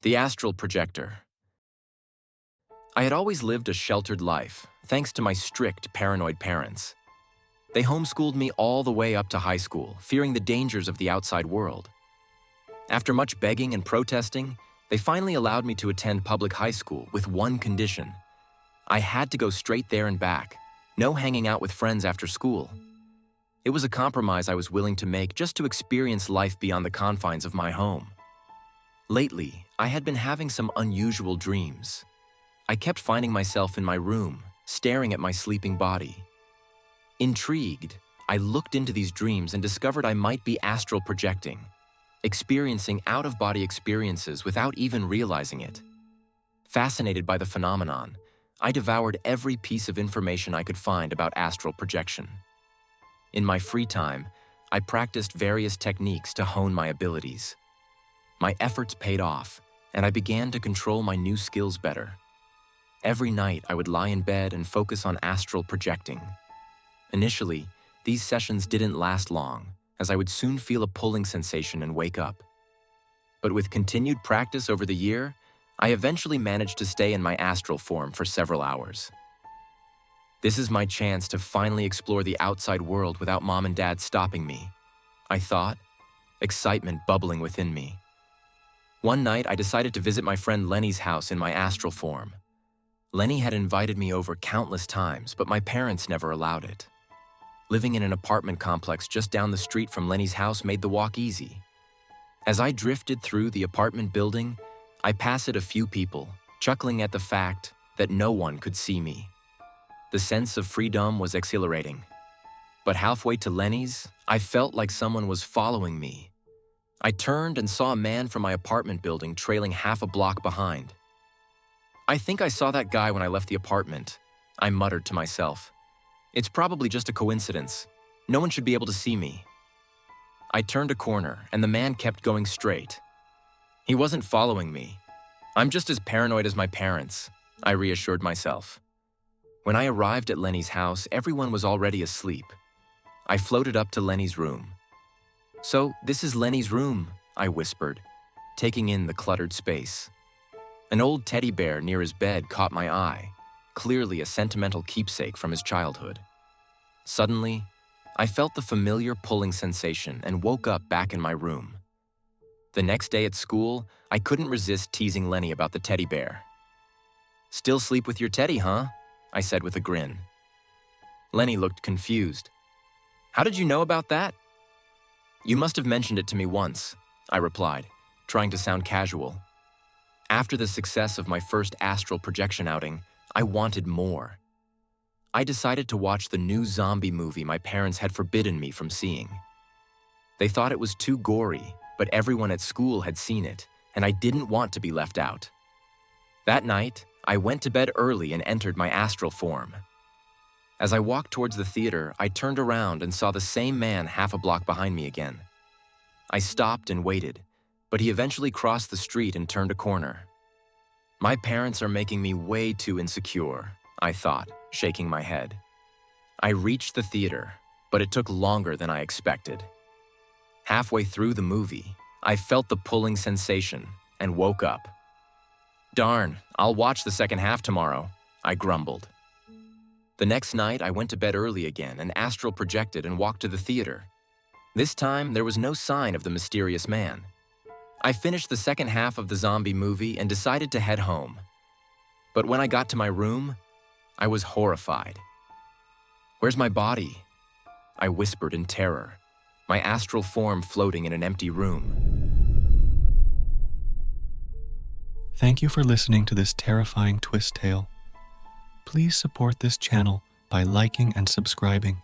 The Astral Projector. I had always lived a sheltered life, thanks to my strict, paranoid parents. They homeschooled me all the way up to high school, fearing the dangers of the outside world. After much begging and protesting, they finally allowed me to attend public high school with one condition. I had to go straight there and back, no hanging out with friends after school. It was a compromise I was willing to make just to experience life beyond the confines of my home. Lately, I had been having some unusual dreams. I kept finding myself in my room, staring at my sleeping body. Intrigued, I looked into these dreams and discovered I might be astral projecting, experiencing out-of-body experiences without even realizing it. Fascinated by the phenomenon, I devoured every piece of information I could find about astral projection. In my free time, I practiced various techniques to hone my abilities. My efforts paid off, and I began to control my new skills better. Every night, I would lie in bed and focus on astral projecting. Initially, these sessions didn't last long, as I would soon feel a pulling sensation and wake up. But with continued practice over the year, I eventually managed to stay in my astral form for several hours. This is my chance to finally explore the outside world without mom and dad stopping me, I thought, excitement bubbling within me. One night, I decided to visit my friend Lenny's house in my astral form. Lenny had invited me over countless times, but my parents never allowed it. Living in an apartment complex just down the street from Lenny's house made the walk easy. As I drifted through the apartment building, I passed a few people, chuckling at the fact that no one could see me. The sense of freedom was exhilarating. But halfway to Lenny's, I felt like someone was following me. I turned and saw a man from my apartment building trailing half a block behind. I think I saw that guy when I left the apartment, I muttered to myself. It's probably just a coincidence. No one should be able to see me. I turned a corner, and the man kept going straight. He wasn't following me. I'm just as paranoid as my parents, I reassured myself. When I arrived at Lenny's house, everyone was already asleep. I floated up to Lenny's room. "So, this is Lenny's room," I whispered, taking in the cluttered space. An old teddy bear near his bed caught my eye, clearly a sentimental keepsake from his childhood. Suddenly, I felt the familiar pulling sensation and woke up back in my room. The next day at school, I couldn't resist teasing Lenny about the teddy bear. "Still sleep with your teddy, huh?" I said with a grin. Lenny looked confused. "How did you know about that?" "You must have mentioned it to me once," I replied, trying to sound casual. After the success of my first astral projection outing, I wanted more. I decided to watch the new zombie movie my parents had forbidden me from seeing. They thought it was too gory, but everyone at school had seen it, and I didn't want to be left out. That night, I went to bed early and entered my astral form. As I walked towards the theater, I turned around and saw the same man half a block behind me again. I stopped and waited, but he eventually crossed the street and turned a corner. My parents are making me way too insecure, I thought, shaking my head. I reached the theater, but it took longer than I expected. Halfway through the movie, I felt the pulling sensation and woke up. "Darn, I'll watch the second half tomorrow," I grumbled. The next night, I went to bed early again and astral projected and walked to the theater. This time, there was no sign of the mysterious man. I finished the second half of the zombie movie and decided to head home. But when I got to my room, I was horrified. "Where's my body?" I whispered in terror, my astral form floating in an empty room. Thank you for listening to this terrifying twist tale. Please support this channel by liking and subscribing.